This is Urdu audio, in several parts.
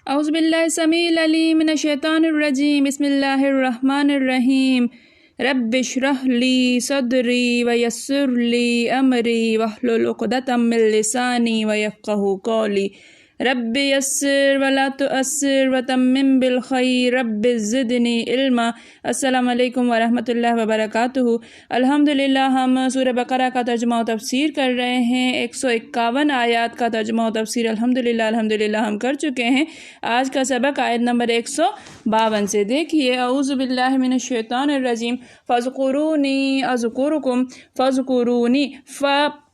اعوذ باللہ السمیع العلیم من الشیطان الرجیم بسم اللہ الرحمن الرحیم رب اشرح لی صدری ویسر لی امری واحلل عقدۃ من لسانی ویفقہوا قولی رب یسر ولا تؤثر وتمم بالخیر رب زدنی علما۔ السلام علیکم ورحمۃ اللہ وبرکاتہ۔ الحمدللہ ہم سورہ بقرہ کا ترجمہ و تفسیر کر رہے ہیں۔ 151 آیات کا ترجمہ و تفسیر الحمدللہ ہم کر چکے ہیں۔ آج کا سبق آیت نمبر 152 سے دیکھیے۔ اعوذ باللہ من الشیطان الرجیم فاذکرونی اذکرکم فاذکرونی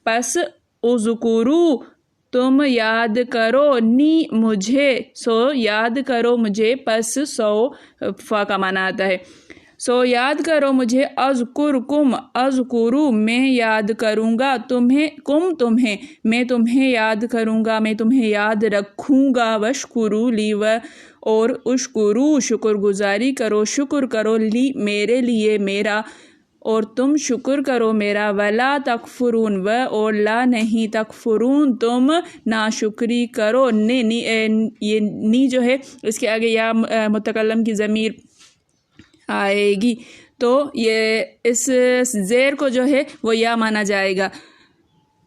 پس اذکرو تم یاد کرو نی مجھے سو یاد کرو مجھے پس سو فا کا معنی آتا ہے سو یاد کرو مجھے اذکرکم اذکرو میں یاد کروں گا تمہیں میں تمہیں یاد کروں گا میں تمہیں یاد رکھوں گا وشکرو لی اور اشکرو شکر گزاری کرو شکر کرو لی میرے لیے میرا اور تم شکر کرو میرا ولا تکفرون اور لا نہیں تکفرون تم ناشکری کرو یہ نی جو ہے اس کے آگے یا متکلم کی ضمیر آئے گی تو یہ اس زیر کو جو ہے وہ یا مانا جائے گا،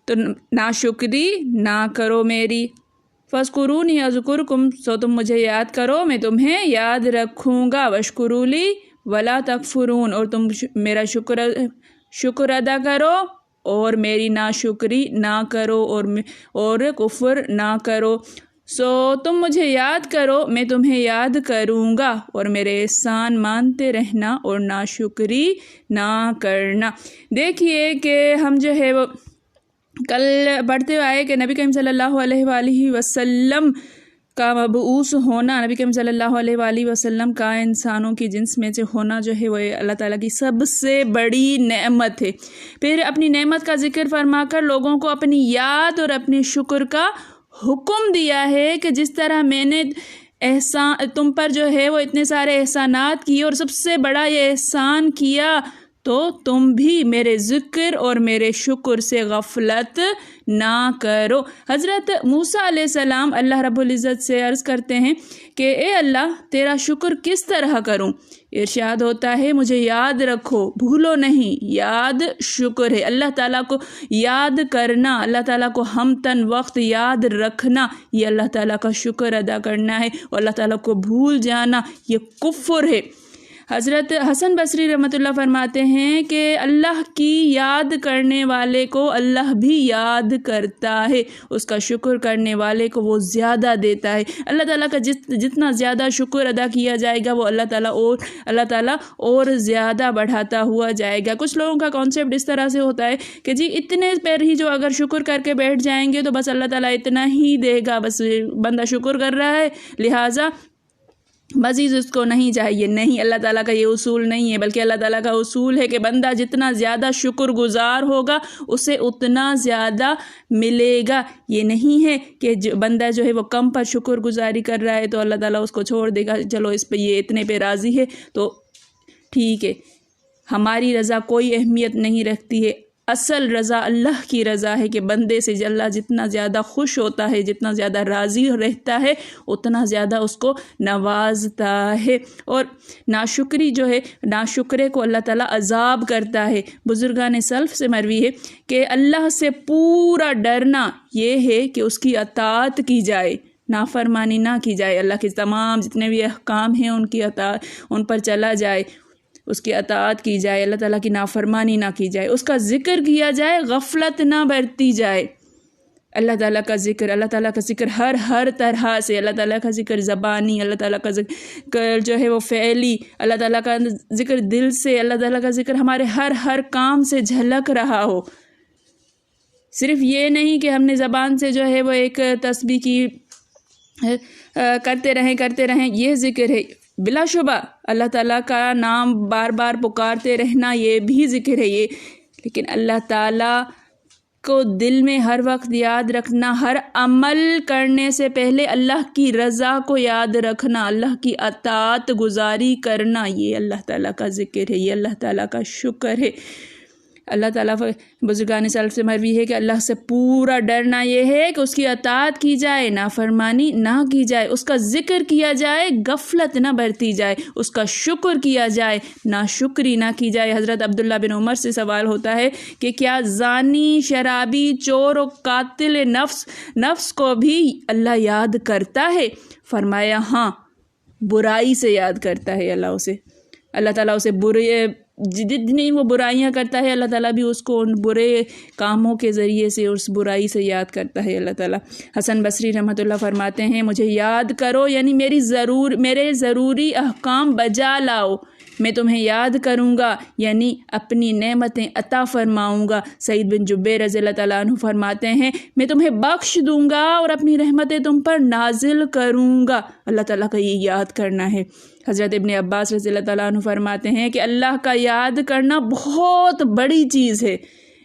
تو ناشکری نہ کرو میری۔ فاذکرونی اذکرکم سو تم مجھے یاد کرو میں یاد رکھوں گا واشکروا لی ولا تکفرون اور تم میرا شکر ادا کرو اور میری ناشکری نہ کرو اور کفر نہ کرو۔ سو تم مجھے یاد کرو میں تمہیں یاد کروں گا اور میرے احسان مانتے رہنا اور ناشکری نہ کرنا۔ دیکھیے کہ ہم جو ہے وہ کل پڑھتے ہوئے آئے کہ نبی کریم صلی اللہ علیہ وآلہ وسلم کا مبعوث ہونا، نبی کریم صلی اللہ علیہ وآلہ وسلم کا انسانوں کی جنس میں سے ہونا جو ہے وہ اللہ تعالیٰ کی سب سے بڑی نعمت ہے۔ پھر اپنی نعمت کا ذکر فرما کر لوگوں کو اپنی یاد اور اپنے شکر کا حکم دیا ہے کہ جس طرح میں نے تم پر جو ہے وہ اتنے سارے احسانات کیے اور سب سے بڑا یہ احسان کیا تو تم بھی میرے ذکر اور میرے شکر سے غفلت نہ کرو۔ حضرت موسیٰ علیہ السلام اللہ رب العزت سے عرض کرتے ہیں کہ اے اللہ تیرا شکر کس طرح کروں؟ ارشاد ہوتا ہے مجھے یاد رکھو، بھولو نہیں، یاد شکر ہے۔ اللہ تعالیٰ کو یاد کرنا، اللہ تعالیٰ کو ہم تن وقت یاد رکھنا، یہ اللہ تعالیٰ کا شکر ادا کرنا ہے، اور اللہ تعالیٰ کو بھول جانا یہ کفر ہے۔ حضرت حسن بصری رحمۃ اللہ فرماتے ہیں کہ اللہ کی یاد کرنے والے کو اللہ بھی یاد کرتا ہے، اس کا شکر کرنے والے کو وہ زیادہ دیتا ہے۔ اللہ تعالیٰ کا جتنا زیادہ شکر ادا کیا جائے گا وہ اللہ تعالیٰ اور زیادہ بڑھاتا ہوا جائے گا۔ کچھ لوگوں کا کانسیپٹ اس طرح سے ہوتا ہے کہ جی اتنے پر ہی جو اگر شکر کر کے بیٹھ جائیں گے تو بس اللہ تعالیٰ اتنا ہی دے گا، بس بندہ شکر کر رہا ہے لہٰذا مزید اس کو نہیں چاہیے۔ نہیں، اللہ تعالیٰ کا یہ اصول نہیں ہے، بلکہ اللہ تعالیٰ کا اصول ہے کہ بندہ جتنا زیادہ شکر گزار ہوگا اسے اتنا زیادہ ملے گا۔ یہ نہیں ہے کہ بندہ جو ہے وہ کم پر شکر گزاری کر رہا ہے تو اللہ تعالیٰ اس کو چھوڑ دے گا، چلو اس پہ یہ اتنے پہ راضی ہے تو ٹھیک ہے۔ ہماری رضا کوئی اہمیت نہیں رکھتی ہے، اصل رضا اللہ کی رضا ہے کہ بندے سے اللہ جتنا زیادہ خوش ہوتا ہے، جتنا زیادہ راضی رہتا ہے اتنا زیادہ اس کو نوازتا ہے۔ اور ناشکری جو ہے، ناشکرے کو اللہ تعالیٰ عذاب کرتا ہے۔ بزرگان سلف سے مروی ہے کہ اللہ سے پورا ڈرنا یہ ہے کہ اس کی اطاعت کی جائے، نافرمانی نہ کی جائے، اللہ کے تمام جتنے بھی احکام ہیں ان پر چلا جائے، اس کی اطاعت کی جائے، اللہ تعالیٰ کی نافرمانی نہ کی جائے، اس کا ذکر کیا جائے، غفلت نہ برتی جائے۔ اللہ تعالیٰ کا ذکر ہر طرح سے، اللہ تعالیٰ کا ذکر زبانی، اللہ تعالیٰ کا ذکر جو ہے وہ فعلی، اللہ تعالیٰ کا ذکر دل سے، اللہ تعالیٰ کا ذکر ہمارے ہر کام سے جھلک رہا ہو۔ صرف یہ نہیں کہ ہم نے زبان سے جو ہے وہ ایک تسبیح کی کرتے رہیں، یہ ذکر ہے۔ بلا شبہ اللہ تعالیٰ کا نام بار بار پکارتے رہنا یہ بھی ذکر ہے یہ، لیکن اللہ تعالیٰ کو دل میں ہر وقت یاد رکھنا، ہر عمل کرنے سے پہلے اللہ کی رضا کو یاد رکھنا، اللہ کی اطاعت گزاری کرنا، یہ اللہ تعالیٰ کا ذکر ہے، یہ اللہ تعالیٰ کا شکر ہے۔ اللہ تعالیٰ بزرگان سلف سے مروی ہے کہ اللہ سے پورا ڈرنا یہ ہے کہ اس کی اطاعت کی جائے، نافرمانی نہ کی جائے، اس کا ذکر کیا جائے، غفلت نہ برتی جائے، اس کا شکر کیا جائے، ناشکری نہ کی جائے۔ حضرت عبداللہ بن عمر سے سوال ہوتا ہے کہ کیا زانی، شرابی، چور و قاتل نفس کو بھی اللہ یاد کرتا ہے؟ فرمایا ہاں، برائی سے یاد کرتا ہے اللہ تعالیٰ اسے برے جتنی وہ برائیاں کرتا ہے، اللہ تعالیٰ بھی اس کو ان برے کاموں کے ذریعے سے اس برائی سے یاد کرتا ہے اللہ تعالیٰ۔ حسن بصری رحمۃ اللہ فرماتے ہیں مجھے یاد کرو یعنی میرے ضروری احکام بجا لاؤ، میں تمہیں یاد کروں گا یعنی اپنی نعمتیں عطا فرماؤں گا۔ سعید بن جبیر رضی اللہ تعالیٰ عنہ فرماتے ہیں میں تمہیں بخش دوں گا اور اپنی رحمتیں تم پر نازل کروں گا۔ اللہ تعالیٰ کا یہ یاد کرنا ہے۔ حضرت ابن عباس رضی اللہ تعالیٰ عنہ فرماتے ہیں کہ اللہ کا یاد کرنا بہت بڑی چیز ہے۔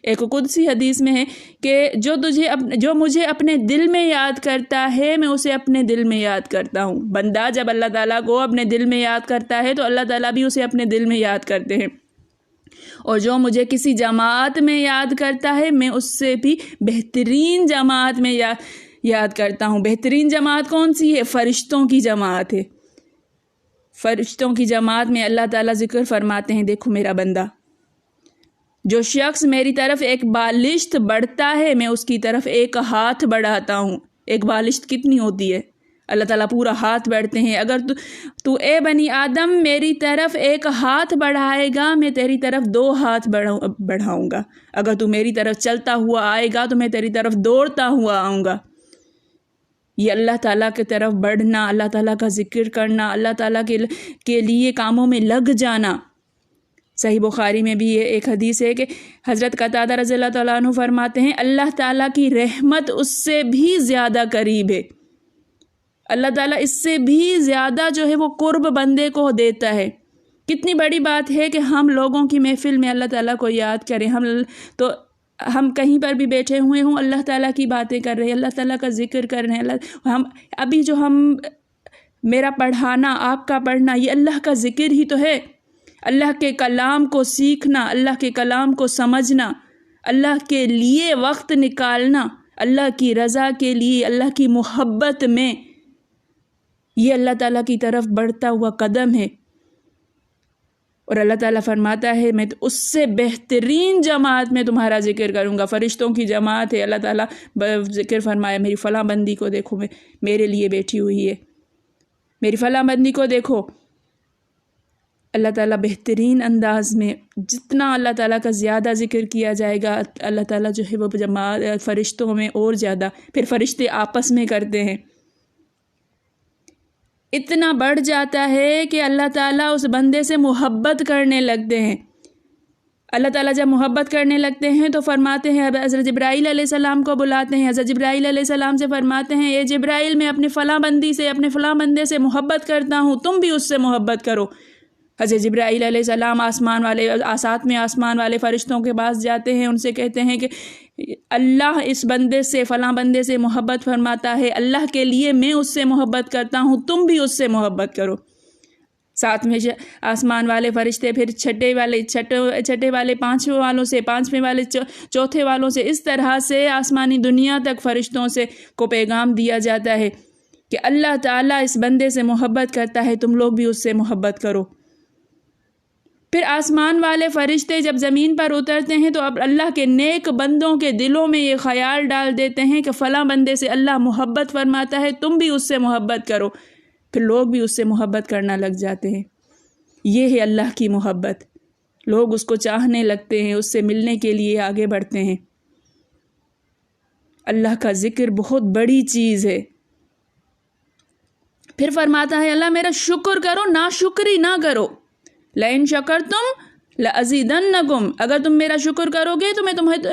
ایک قدسی حدیث میں ہے کہ جو مجھے اپنے دل میں یاد کرتا ہے میں اسے اپنے دل میں یاد کرتا ہوں۔ بندہ جب اللہ تعالیٰ کو اپنے دل میں یاد کرتا ہے تو اللہ تعالیٰ بھی اسے اپنے دل میں یاد کرتے ہیں، اور جو مجھے کسی جماعت میں یاد کرتا ہے میں اس سے بھی بہترین جماعت میں یاد کرتا ہوں۔ بہترین جماعت کون سی ہے؟ فرشتوں کی جماعت ہے۔ فرشتوں کی جماعت میں اللہ تعالیٰ ذکر فرماتے ہیں دیکھو میرا بندہ، جو شخص میری طرف ایک بالشت بڑھتا ہے میں اس کی طرف ایک ہاتھ بڑھاتا ہوں۔ ایک بالشت کتنی ہوتی ہے؟ اللہ تعالیٰ پورا ہاتھ بڑھتے ہیں۔ اگر تو اے بنی آدم میری طرف ایک ہاتھ بڑھائے گا میں تیری طرف 2 ہاتھ بڑھاؤں گا۔ اگر تو میری طرف چلتا ہوا آئے گا تو میں تیری طرف دوڑتا ہوا آؤں گا۔ یہ اللہ تعالیٰ کی طرف بڑھنا، اللہ تعالیٰ کا ذکر کرنا، اللہ تعالیٰ کے لیے کاموں میں لگ جانا۔ صحیح بخاری میں بھی یہ ایک حدیث ہے کہ حضرت قتادہ رضی اللہ تعالیٰ عنہ فرماتے ہیں اللہ تعالیٰ کی رحمت اس سے بھی زیادہ قریب ہے۔ اللہ تعالیٰ اس سے بھی زیادہ جو ہے وہ قرب بندے کو دیتا ہے۔ کتنی بڑی بات ہے کہ ہم لوگوں کی محفل میں اللہ تعالیٰ کو یاد کریں۔ ہم کہیں پر بھی بیٹھے ہوئے ہوں اللہ تعالیٰ کی باتیں کر رہے ہیں، اللہ تعالیٰ کا ذکر کر رہے ہیں۔ ابھی جو میرا پڑھانا، آپ کا پڑھنا، یہ اللہ کا ذکر ہی تو ہے۔ اللہ کے کلام کو سیکھنا، اللہ کے کلام کو سمجھنا، اللہ کے لیے وقت نکالنا، اللہ کی رضا کے لیے، اللہ کی محبت میں، یہ اللہ تعالیٰ کی طرف بڑھتا ہوا قدم ہے۔ اور اللہ تعالیٰ فرماتا ہے میں اس سے بہترین جماعت میں تمہارا ذکر کروں گا۔ فرشتوں کی جماعت ہے، اللہ تعالیٰ ذکر فرمایا میری فلاں بندی کو دیکھو، میرے لیے بیٹھی ہوئی ہے، میری فلاں بندی کو دیکھو۔ اللہ تعالیٰ بہترین انداز میں، جتنا اللہ تعالیٰ کا زیادہ ذکر کیا جائے گا اللہ تعالیٰ جو ہے وہ جماعت فرشتوں میں اور زیادہ، پھر فرشتے آپس میں کرتے ہیں، اتنا بڑھ جاتا ہے کہ اللہ تعالیٰ اس بندے سے محبت کرنے لگتے ہیں۔ اللہ تعالیٰ جب محبت کرنے لگتے ہیں تو فرماتے ہیں، حضرت جبرائیل علیہ السلام کو بلاتے ہیں، حضرت جبرائیل علیہ السلام سے فرماتے ہیں اے جبرائیل میں اپنے فلاں بندی سے، اپنے فلاں بندے سے محبت کرتا ہوں، تم بھی اس سے محبت کرو۔ حضرت جبرائیل علیہ السلام ساتویں آسمان والے فرشتوں کے پاس جاتے ہیں، ان سے کہتے ہیں کہ اللہ اس بندے سے، فلاں بندے سے محبت فرماتا ہے، اللہ کے لیے میں اس سے محبت کرتا ہوں، تم بھی اس سے محبت کرو۔ ساتویں آسمان والے فرشتے پھر چھٹے والے پانچویں والوں سے، پانچویں والے چوتھے والوں سے، اس طرح سے آسمانی دنیا تک فرشتوں سے کو پیغام دیا جاتا ہے کہ اللہ تعالیٰ اس بندے سے محبت کرتا ہے، تم لوگ بھی اس سے محبت کرو۔ پھر آسمان والے فرشتے جب زمین پر اترتے ہیں تو اب اللہ کے نیک بندوں کے دلوں میں یہ خیال ڈال دیتے ہیں کہ فلاں بندے سے اللہ محبت فرماتا ہے، تم بھی اس سے محبت کرو، پھر لوگ بھی اس سے محبت کرنا لگ جاتے ہیں۔ یہ ہے اللہ کی محبت، لوگ اس کو چاہنے لگتے ہیں، اس سے ملنے کے لیے آگے بڑھتے ہیں۔ اللہ کا ذکر بہت بڑی چیز ہے۔ پھر فرماتا ہے اللہ میرا شکر کرو، ناشکری نہ کرو۔ لئن شکرتم لأزیدنکم، اگر تم میرا شکر کرو گے تو میں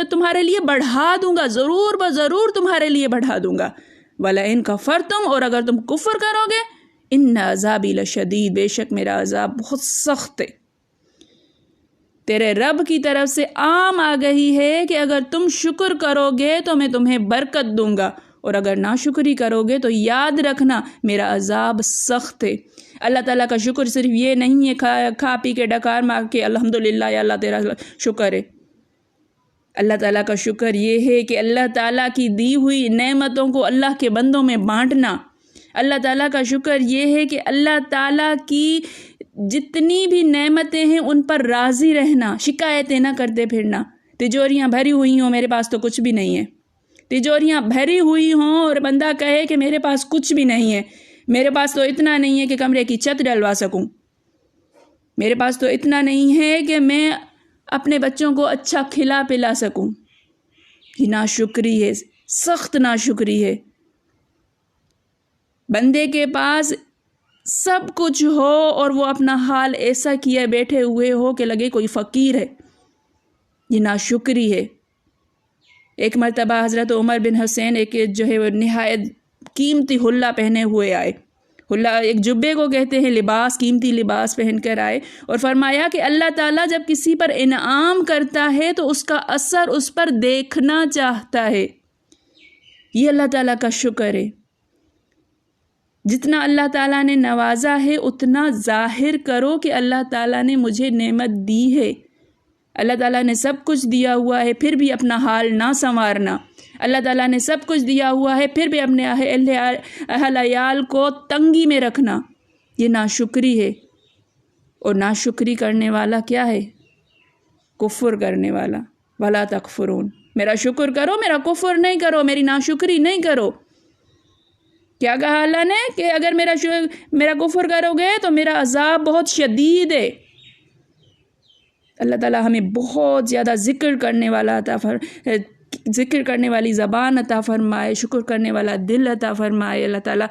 تمہارے لیے بڑھا دوں گا، ضرور بضرور تمہارے لیے بڑھا دوں گا۔ ولئن کفرتم، اور اگر تم کفر کرو گے، ان عذابی لشدید، بے شک میرا عذاب بہت سخت ہے۔ تیرے رب کی طرف سے عام آگہی ہے کہ اگر تم شکر کرو گے تو میں تمہیں برکت دوں گا، اور اگر ناشکری کرو گے تو یاد رکھنا میرا عذاب سخت ہے۔ اللہ تعالیٰ کا شکر صرف یہ نہیں ہے کھا پی کے ڈکار مار کے الحمدللہ یا اللہ تیرا شکر ہے۔ اللہ تعالیٰ کا شکر یہ ہے کہ اللہ تعالیٰ کی دی ہوئی نعمتوں کو اللہ کے بندوں میں بانٹنا۔ اللہ تعالیٰ کا شکر یہ ہے کہ اللہ تعالیٰ کی جتنی بھی نعمتیں ہیں ان پر راضی رہنا، شکایتیں نہ کرتے پھرنا۔ تجوریاں بھری ہوئی ہوں، میرے پاس تو کچھ بھی نہیں ہے، تجوریاں بھری ہوئی ہوں اور بندہ کہے کہ میرے پاس کچھ بھی نہیں ہے، میرے پاس تو اتنا نہیں ہے کہ کمرے کی چھت ڈلوا سکوں، میرے پاس تو اتنا نہیں ہے کہ میں اپنے بچوں کو اچھا کھلا پلا سکوں۔ یہ ناشکری ہے، سخت ناشکری ہے۔ بندے کے پاس سب کچھ ہو اور وہ اپنا حال ایسا کیے بیٹھے ہوئے ہو کہ لگے کوئی فقیر ہے، یہ ناشکری ہے۔ ایک مرتبہ حضرت عمر بن حسین ایک جو ہے وہ نہایت قیمتی حلہ پہنے ہوئے آئے، حلہ ایک جبے کو کہتے ہیں، لباس، قیمتی لباس پہن کر آئے اور فرمایا کہ اللہ تعالیٰ جب کسی پر انعام کرتا ہے تو اس کا اثر اس پر دیکھنا چاہتا ہے۔ یہ اللہ تعالیٰ کا شکر ہے۔ جتنا اللہ تعالیٰ نے نوازا ہے اتنا ظاہر کرو کہ اللہ تعالیٰ نے مجھے نعمت دی ہے۔ اللہ تعالیٰ نے سب کچھ دیا ہوا ہے پھر بھی اپنا حال نہ سنوارنا، اللہ تعالیٰ نے سب کچھ دیا ہوا ہے پھر بھی اپنے اہل عیال کو تنگی میں رکھنا، یہ ناشکری ہے۔ اور ناشکری کرنے والا کیا ہے؟ کفر کرنے والا۔ وَلَا تَكْفُرُونَ، میرا شکر کرو، میرا کفر نہیں کرو، میری ناشکری نہیں کرو۔ کیا کہا اللہ نے کہ اگر میرا کفر کرو گے تو میرا عذاب بہت شدید ہے۔ اللہ تعالیٰ ہمیں بہت زیادہ ذکر کرنے والی زبان عطا فرمائے، شکر کرنے والا دل عطا فرمائے۔ اللہ تعالیٰ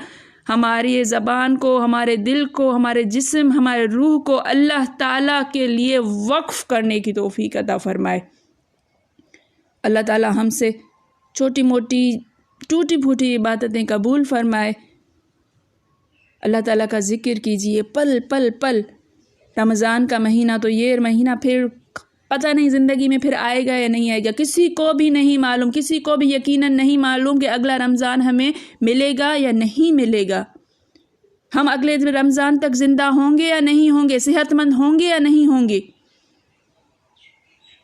ہماری زبان کو، ہمارے دل کو، ہمارے جسم، ہمارے روح کو اللہ تعالیٰ کے لیے وقف کرنے کی توفیق عطا فرمائے۔ اللہ تعالیٰ ہم سے چھوٹی موٹی ٹوٹی پھوٹی عبادتیں قبول فرمائے۔ اللہ تعالیٰ کا ذکر کیجئے پل پل پل۔ رمضان کا مہینہ تو یہ مہینہ پھر پتہ نہیں زندگی میں پھر آئے گا یا نہیں آئے گا، کسی کو بھی نہیں معلوم، کسی کو بھی یقیناً نہیں معلوم کہ اگلا رمضان ہمیں ملے گا یا نہیں ملے گا، ہم اگلے رمضان تک زندہ ہوں گے یا نہیں ہوں گے، صحت مند ہوں گے یا نہیں ہوں گے۔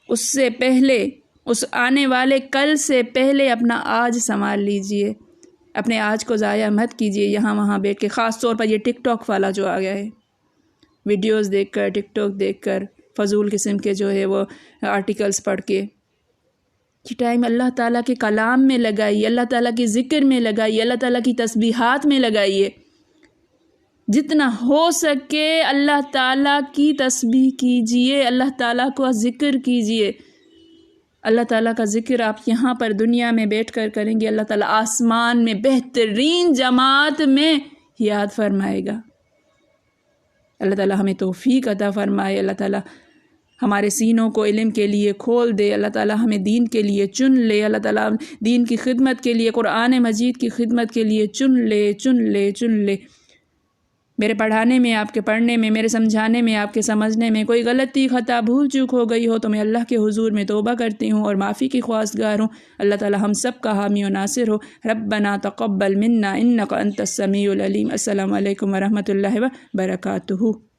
اس سے پہلے، اس آنے والے کل سے پہلے اپنا آج سنبھال لیجئے، اپنے آج کو ضائع مت کیجئے یہاں وہاں بیٹھ کے، خاص طور پر یہ ٹک ٹاک والا جو آ گیا ہے، ویڈیوز دیکھ کر، ٹک ٹاک دیکھ کر، فضول قسم کے جو ہے وہ آرٹیکلز پڑھ کے۔ یہ ٹائم اللہ تعالیٰ کے کلام میں لگائیے، اللہ تعالیٰ کے ذکر میں لگائیے، اللہ تعالیٰ کی تسبیحات میں لگائیے۔ جتنا ہو سکے اللہ تعالیٰ کی تسبیح کیجئے، اللہ تعالیٰ کو ذکر کیجئے۔ اللہ تعالیٰ کا ذکر آپ یہاں پر دنیا میں بیٹھ کر کریں گے، اللہ تعالیٰ آسمان میں بہترین جماعت میں یاد فرمائے گا۔ اللہ تعالیٰ ہمیں توفیق عطا فرمائے، اللہ تعالیٰ ہمارے سینوں کو علم کے لیے کھول دے، اللہ تعالیٰ ہمیں دین کے لیے چن لے، اللہ تعالیٰ دین کی خدمت کے لیے، قرآن مجید کی خدمت کے لیے چن لے۔ میرے پڑھانے میں، آپ کے پڑھنے میں، میرے سمجھانے میں، آپ کے سمجھنے میں کوئی غلطی، خطا، بھول چوک ہو گئی ہو تو میں اللہ کے حضور میں توبہ کرتی ہوں اور معافی کی خواستگار ہوں۔ اللہ تعالیٰ ہم سب کا حامی و ناصر ہو۔ ربنا تقبل منا انک انت السمیع العلیم۔ السلام علیکم ورحمۃ اللہ وبرکاتہ۔